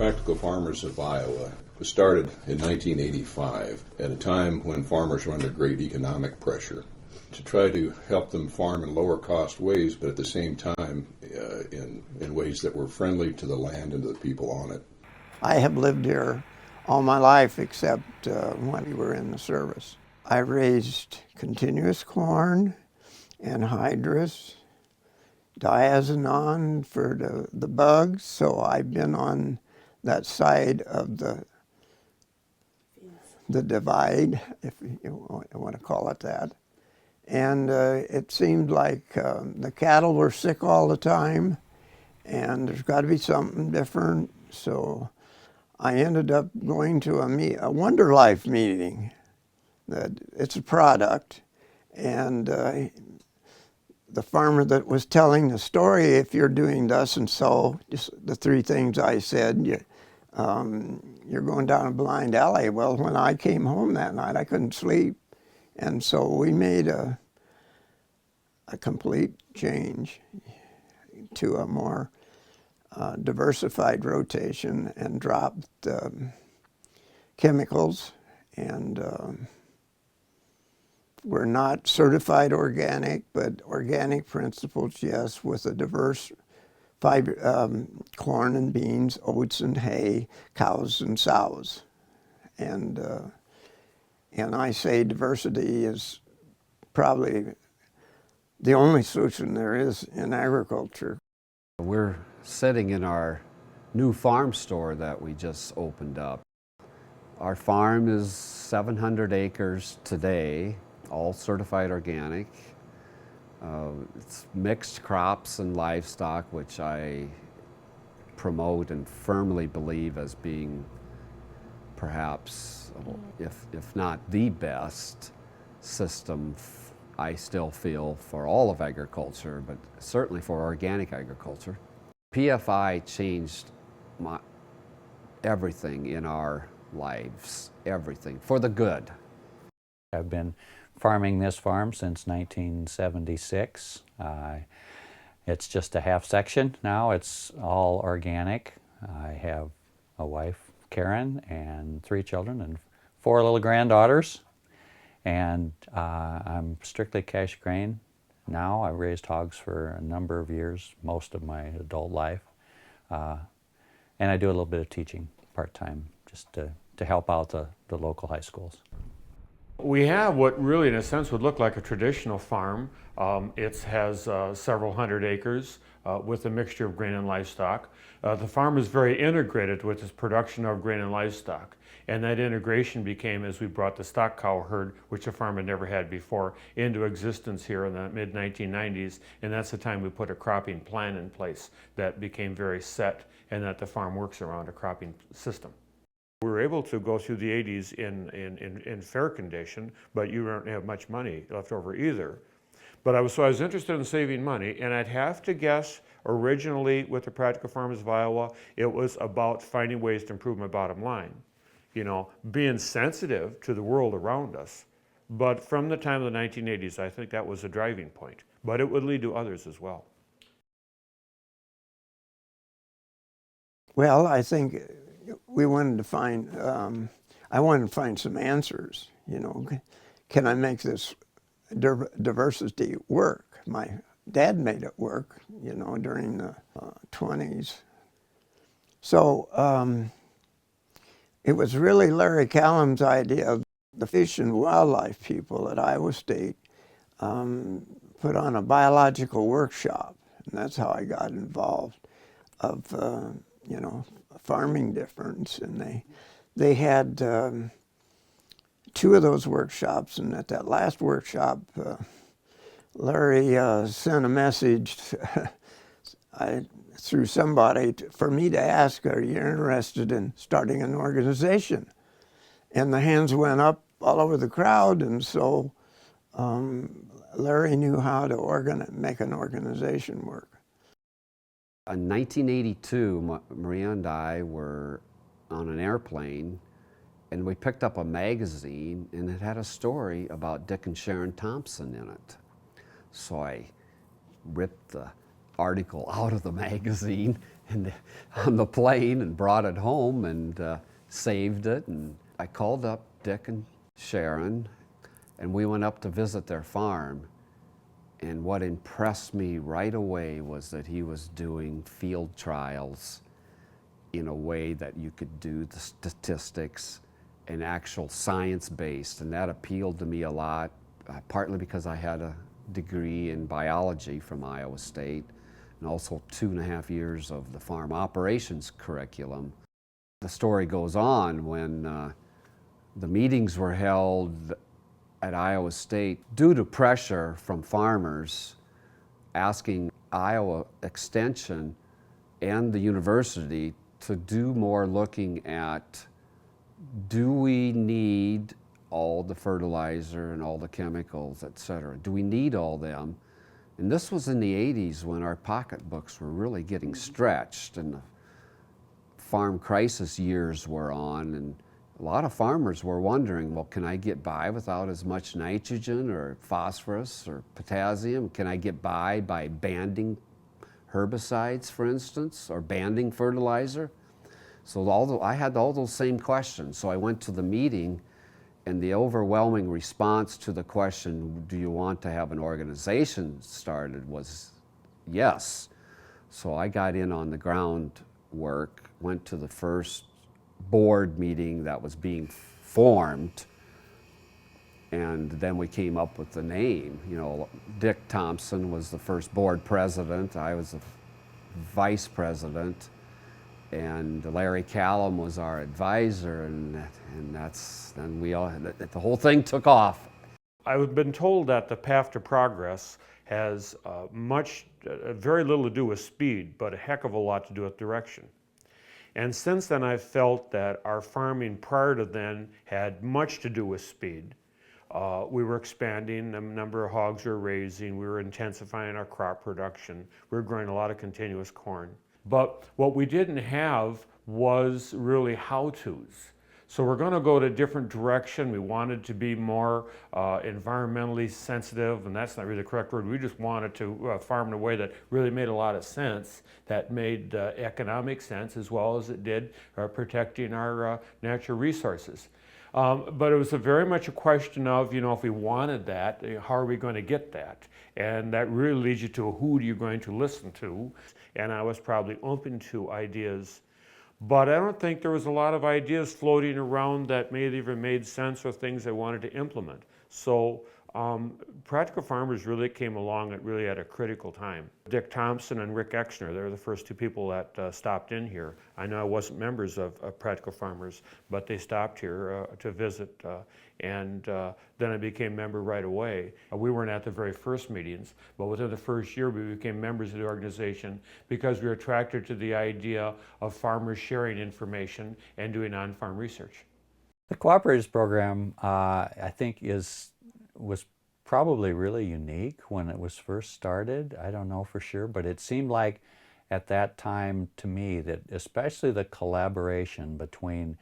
Practical Farmers of Iowa was started in 1985 at a time when farmers were under great economic pressure to try to help them farm in lower cost ways, but at the same time in ways that were friendly to the land and to the people on it. I have lived here all my life except when we were in the service. I raised continuous corn, anhydrous, diazinon for the bugs, so I've been on that side of the divide, if you want to call it that. And it seemed like the cattle were sick all the time, and there's got to be something different. So I ended up going to a Wonder Life meeting. That it's a product, and the farmer that was telling the story, if you're doing thus and so, just the three things I said, you're going down a blind alley. Well, when I came home that night, I couldn't sleep. And so we made a complete change to a more diversified rotation and dropped chemicals, and we're not certified organic, but organic principles, yes, with a diverse fiber, corn and beans, oats and hay, cows and sows. And I say diversity is probably the only solution there is in agriculture. We're sitting in our new farm store that we just opened up. Our farm is 700 acres today, all certified organic. It's mixed crops and livestock, which I promote and firmly believe as being perhaps, if not the best system, I still feel, for all of agriculture, but certainly for organic agriculture. PFI changed everything in our lives, everything, for the good. I've been farming this farm since 1976. It's just a half section now. It's all organic. I have a wife, Karen, and 3 children and 4 little granddaughters. And I'm strictly cash grain now. I've raised hogs for a number of years, most of my adult life. And I do a little bit of teaching part-time just to help out the local high schools. We have what really, in a sense, would look like a traditional farm. It has several hundred acres with a mixture of grain and livestock. The farm is very integrated with its production of grain and livestock. And that integration became as we brought the stock cow herd, which the farm had never had before, into existence here in the mid-1990s. And that's the time we put a cropping plan in place that became very set and that the farm works around a cropping system. We were able to go through the 80s in fair condition, but you don't have much money left over either. But I was interested in saving money, and I'd have to guess originally with the Practical Farmers of Iowa, it was about finding ways to improve my bottom line. You know, being sensitive to the world around us. But from the time of the 1980s, I think that was a driving point. But it would lead to others as well. Well, I think we wanted to find, I wanted to find some answers, you know. Can I make this diversity work? My dad made it work, you know, during the 20s. So it was really Larry Callum's idea. The Fish and Wildlife people at Iowa State put on a biological workshop, and that's how I got involved of, you know, farming difference. And they had 2 of those workshops, and at that last workshop, Larry sent a message through somebody for me to ask, are you interested in starting an organization? And the hands went up all over the crowd, and so Larry knew how to make an organization work. In 1982, Maria and I were on an airplane, and we picked up a magazine, and it had a story about Dick and Sharon Thompson in it. So I ripped the article out of the magazine on the plane and brought it home and saved it. And I called up Dick and Sharon, and we went up to visit their farm. And what impressed me right away was that he was doing field trials in a way that you could do the statistics and actual science-based, and that appealed to me a lot, partly because I had a degree in biology from Iowa State, and also 2.5 years of the farm operations curriculum. The story goes on when the meetings were held at Iowa State due to pressure from farmers asking Iowa Extension and the university to do more looking at, do we need all the fertilizer and all the chemicals, et cetera? Do we need all them? And this was in the 80s when our pocketbooks were really getting stretched and the farm crisis years were on, and a lot of farmers were wondering, well, can I get by without as much nitrogen or phosphorus or potassium? Can I get by banning herbicides, for instance, or banning fertilizer? So I had all those same questions. So I went to the meeting, and the overwhelming response to the question, do you want to have an organization started, was yes. So I got in on the groundwork, went to the first board meeting that was being formed, and then we came up with the name. You know, Dick Thompson was the first board president, I was the vice president, and Larry Callum was our advisor, and the whole thing took off. I've been told that the path to progress has very little to do with speed, but a heck of a lot to do with direction. And since then, I've felt that our farming prior to then had much to do with speed. We were expanding the number of hogs we were raising, we were intensifying our crop production, we were growing a lot of continuous corn. But what we didn't have was really how-tos. So we're going to go to a different direction. We wanted to be more environmentally sensitive, and that's not really the correct word. We just wanted to farm in a way that really made a lot of sense, that made economic sense as well as it did protecting our natural resources. But it was very much a question of, if we wanted that, how are we going to get that? And that really leads you to who are you going to listen to? And I was probably open to ideas, but I don't think there was a lot of ideas floating around that maybe even made sense or things I wanted to implement. So Practical Farmers really came along at a critical time. Dick Thompson and Rick Exner, they were the first two people that stopped in here. I know I wasn't members of Practical Farmers, but they stopped here to visit, and then I became member right away. We weren't at the very first meetings, but within the first year we became members of the organization because we were attracted to the idea of farmers sharing information and doing on-farm research. The Cooperators Program, I think, was probably really unique when it was first started. I don't know for sure, but it seemed like at that time to me that especially the collaboration between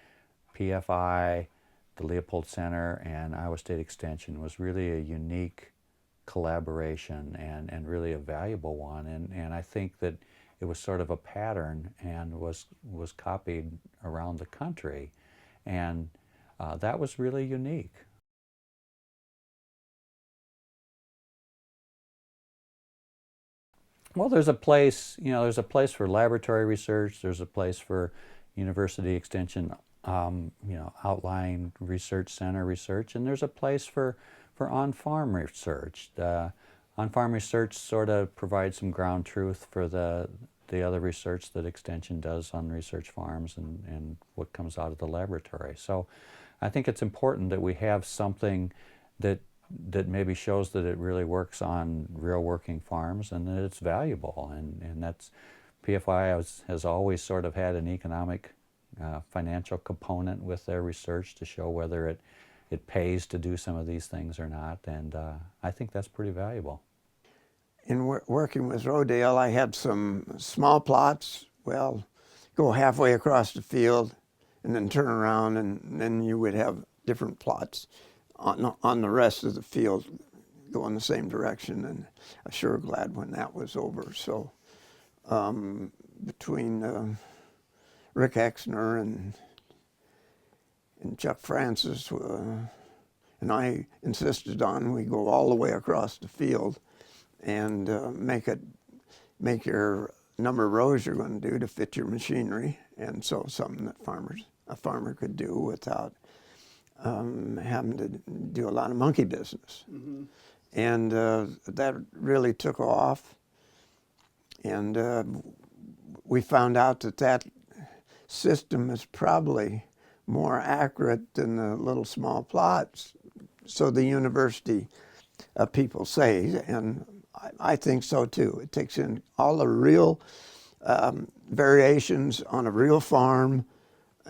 PFI, the Leopold Center, and Iowa State Extension was really a unique collaboration and really a valuable one. And I think that it was sort of a pattern and was copied around the country. And that was really unique. Well, there's a place for laboratory research, there's a place for university extension, outlying research center research, and there's a place for on-farm research. On-farm research sort of provides some ground truth for the other research that Extension does on research farms and what comes out of the laboratory. So I think it's important that we have something that maybe shows that it really works on real working farms and that it's valuable. And that's, PFI has always sort of had an economic financial component with their research to show whether it pays to do some of these things or not. And I think that's pretty valuable. In working with Rodale, I had some small plots, go halfway across the field and then turn around, and then you would have different plots on the rest of the field go in the same direction, and I'm sure glad when that was over. So between Rick Exner and Chuck Francis, and I insisted on we go all the way across the field and make your number of rows you're going to do to fit your machinery, and so something that a farmer could do without having to do a lot of monkey business. Mm-hmm. And that really took off, and we found out that system is probably more accurate than the little small plots, so the university people say, and I think so too. It takes in all the real variations on a real farm,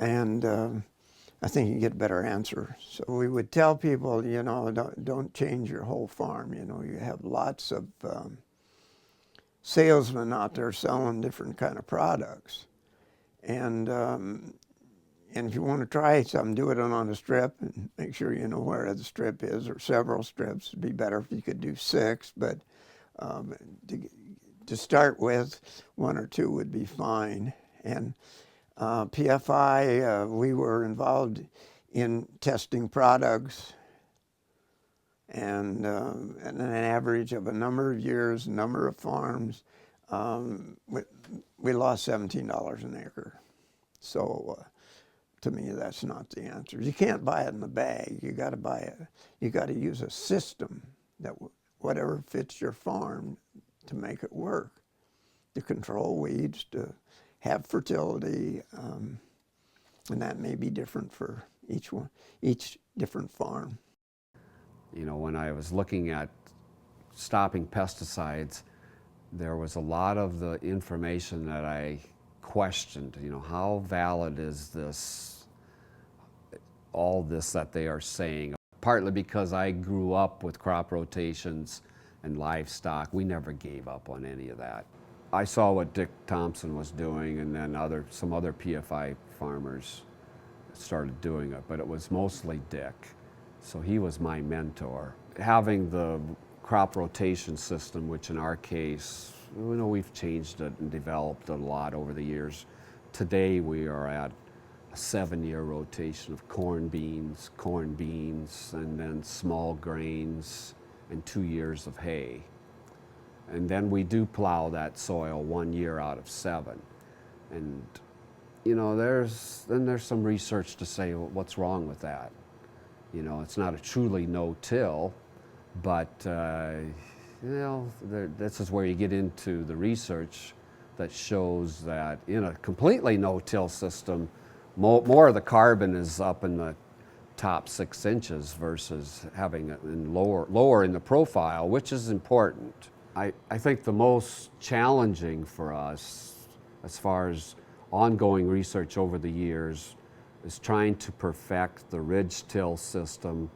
and I think you get a better answer. So we would tell people, you know, don't change your whole farm. You know, you have lots of salesmen out there selling different kind of products, and if you want to try something, do it on a strip and make sure you know where the strip is, or several strips. It'd be better if you could do 6, but to start with, 1 or 2 would be fine. And PFI, we were involved in testing products, and an average of a number of years, number of farms, we lost $17 an acre. So to me, that's not the answer. You can't buy it in the bag. You got to buy it. You got to use a system that whatever fits your farm to make it work, to control weeds, to have fertility, and that may be different for each different farm. You know, when I was looking at stopping pesticides, there was a lot of the information that I questioned. You know, how valid is this, all this that they are saying? Partly because I grew up with crop rotations and livestock. We never gave up on any of that. I saw what Dick Thompson was doing, and then some other PFI farmers started doing it, but it was mostly Dick. So he was my mentor. Having the crop rotation system, which in our case, you know, we've changed it and developed it a lot over the years. Today we are at a 7-year rotation of corn beans, and then small grains, and 2 years of hay. And then we do plow that soil 1 year out of 7. And you know, there's some research to say, well, what's wrong with that? You know, it's not a truly no-till, but you know, this is where you get into the research that shows that in a completely no-till system, more of the carbon is up in the top 6 inches versus having it in lower in the profile, which is important. I think the most challenging for us, as far as ongoing research over the years, is trying to perfect the ridge till system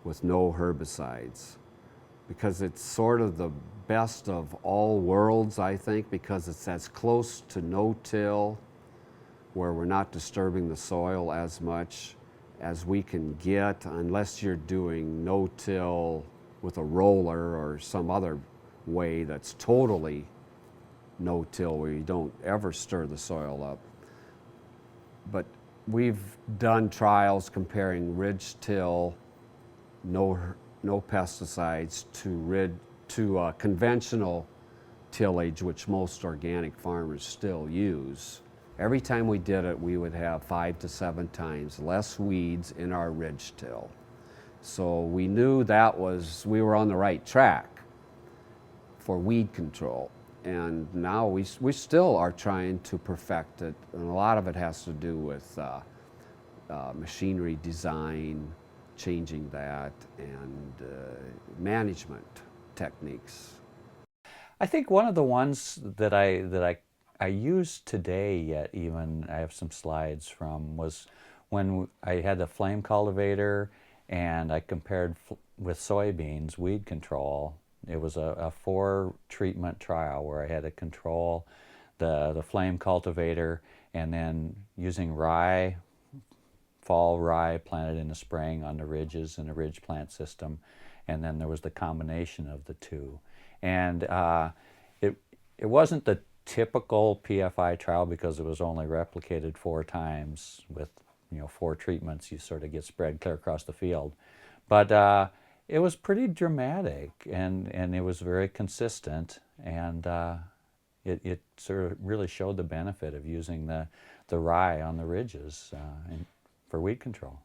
with no herbicides, because it's sort of the best of all worlds, I think, because it's as close to no-till, where we're not disturbing the soil as much, as we can get, unless you're doing no-till with a roller or some other way that's totally no-till, where you don't ever stir the soil up. But we've done trials comparing ridge till, no pesticides, to conventional tillage, which most organic farmers still use. Every time we did it, we would have 5 to 7 times less weeds in our ridge till. So we knew we were on the right track for weed control. And now we still are trying to perfect it, and a lot of it has to do with machinery design, changing that, and management techniques. I think one of the ones that I use today yet, even I have some slides from, was when I had the flame cultivator and I compared with soybeans weed control. It was a 4-treatment trial where I had to control the flame cultivator, and then using rye, fall rye planted in the spring on the ridges in a ridge plant system, and then there was the combination of the two. And it wasn't the typical PFI trial, because it was only replicated 4 times with 4 treatments, you sort of get spread clear across the field. But it was pretty dramatic, and it was very consistent, and it sort of really showed the benefit of using the rye on the ridges for weed control.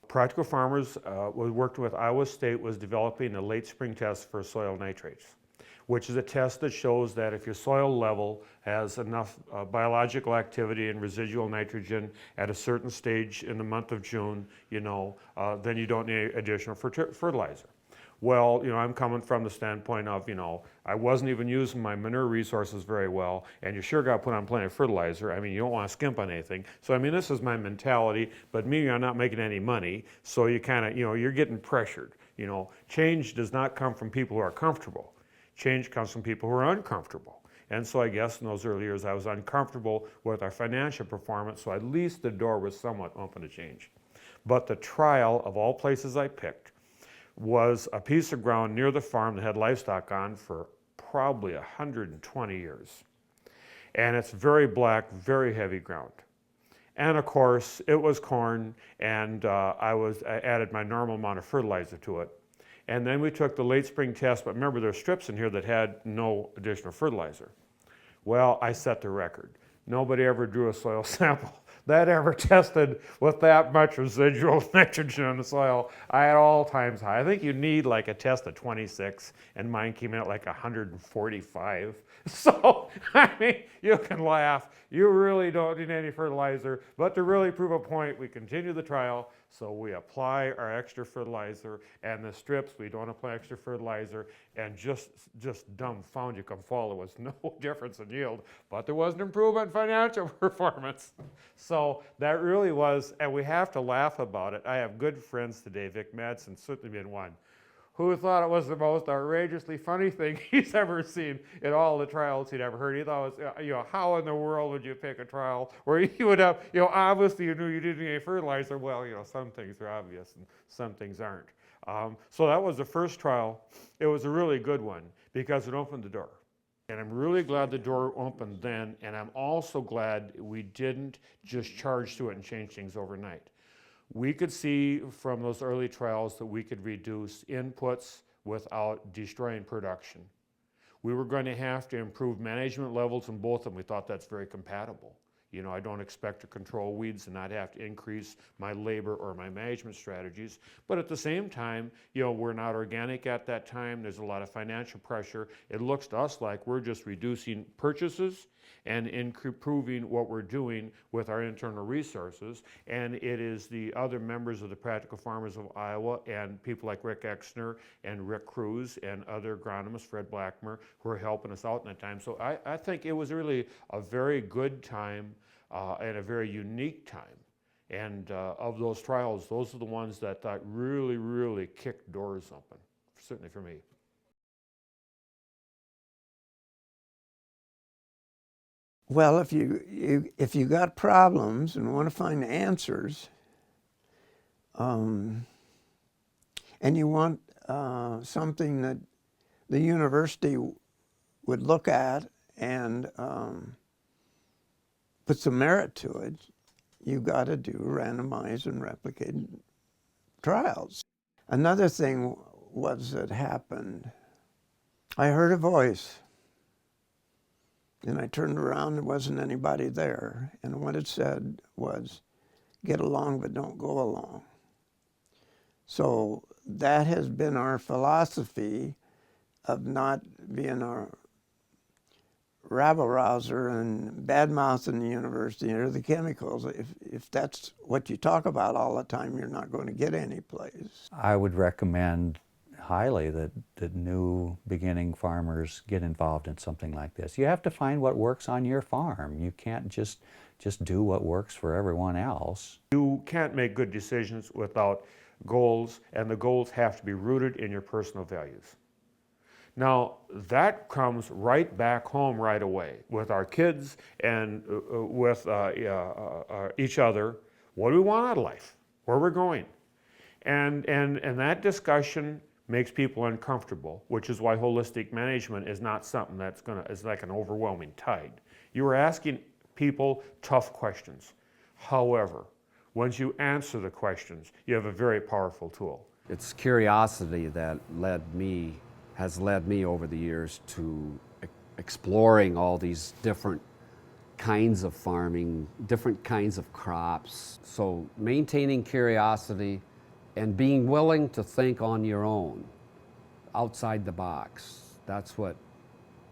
Practical Farmers was working with Iowa State was developing a late spring test for soil nitrates, which is a test that shows that if your soil level has enough biological activity and residual nitrogen at a certain stage in the month of June, then you don't need additional fertilizer. Well, I'm coming from the standpoint of, I wasn't even using my manure resources very well, and you sure got to put on plenty of fertilizer. I mean, you don't want to skimp on anything. So, this is my mentality, but me, I'm not making any money, so you kind of, you're getting pressured. Change does not come from people who are comfortable. Change comes from people who are uncomfortable. And so I guess in those early years, I was uncomfortable with our financial performance, so at least the door was somewhat open to change. But the trial, of all places I picked, was a piece of ground near the farm that had livestock on for probably 120 years. And it's very black, very heavy ground. And of course, it was corn, and I added my normal amount of fertilizer to it. And then we took the late spring test, but remember there's strips in here that had no additional fertilizer. Well, I set the record. Nobody ever drew a soil sample that ever tested with that much residual nitrogen in the soil. I had all times high. I think you need like a test of 26, and mine came in at like 145. So, you can laugh. You really don't need any fertilizer, but to really prove a point, we continue the trial. So we apply our extra fertilizer, and the strips, we don't apply extra fertilizer, and just dumbfound you can follow. There was no difference in yield, but there was an improvement in financial performance. So that really was, and we have to laugh about it. I have good friends today, Vic Madsen certainly been one, who thought it was the most outrageously funny thing he's ever seen in all the trials he'd ever heard. He thought it was, how in the world would you pick a trial where you would have, obviously you knew you didn't need any fertilizer. Well, some things are obvious and some things aren't. So that was the first trial. It was a really good one because it opened the door. And I'm really glad the door opened then, and I'm also glad we didn't just charge to it and change things overnight. We could see from those early trials that we could reduce inputs without destroying production. We were going to have to improve management levels in both of them. We thought that's very compatible. I don't expect to control weeds and not have to increase my labor or my management strategies. But at the same time, we're not organic at that time. There's a lot of financial pressure. It looks to us like we're just reducing purchases and improving what we're doing with our internal resources. And it is the other members of the Practical Farmers of Iowa and people like Rick Exner and Rick Cruz and other agronomists, Fred Blackmer, who are helping us out in that time. So I think it was really a very good time and a very unique time. And of those trials, those are the ones that really, really kicked doors open, certainly for me. Well, if you got problems and want to find answers, and you want something that the university would look at and put some merit to it, you got to do randomized and replicated trials. Another thing was that happened. I heard a voice. And I turned around, there wasn't anybody there. And what it said was, get along but don't go along. So that has been our philosophy of not being a rabble-rouser and badmouthing the university or the chemicals. If that's what you talk about all the time, you're not going to get any place. I would recommend highly that new beginning farmers get involved in something like this. You have to find what works on your farm. You can't just do what works for everyone else. You can't make good decisions without goals, and the goals have to be rooted in your personal values. Now, that comes right back home right away with our kids and with each other. What do we want out of life? Where we're going? And that discussion makes people uncomfortable, which is why holistic management is not something that's is like an overwhelming tide. You are asking people tough questions. However, once you answer the questions, you have a very powerful tool. It's curiosity that has led me over the years to exploring all these different kinds of farming, different kinds of crops. So maintaining curiosity and being willing to think on your own, outside the box. That's what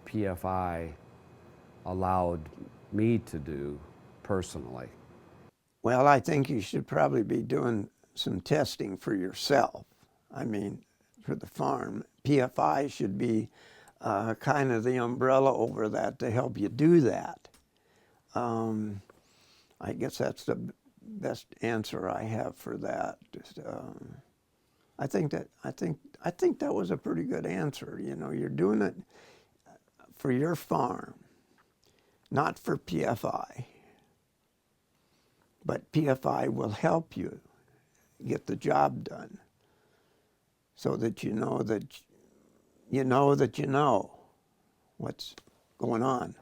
PFI allowed me to do personally. Well, I think you should probably be doing some testing for yourself. I mean, for the farm. PFI should be kind of the umbrella over that to help you do that. I guess that's the best answer I have for that. Just, I think that was a pretty good answer. You know, you're doing it for your farm, not for PFI. But PFI will help you get the job done, so that you know what's going on.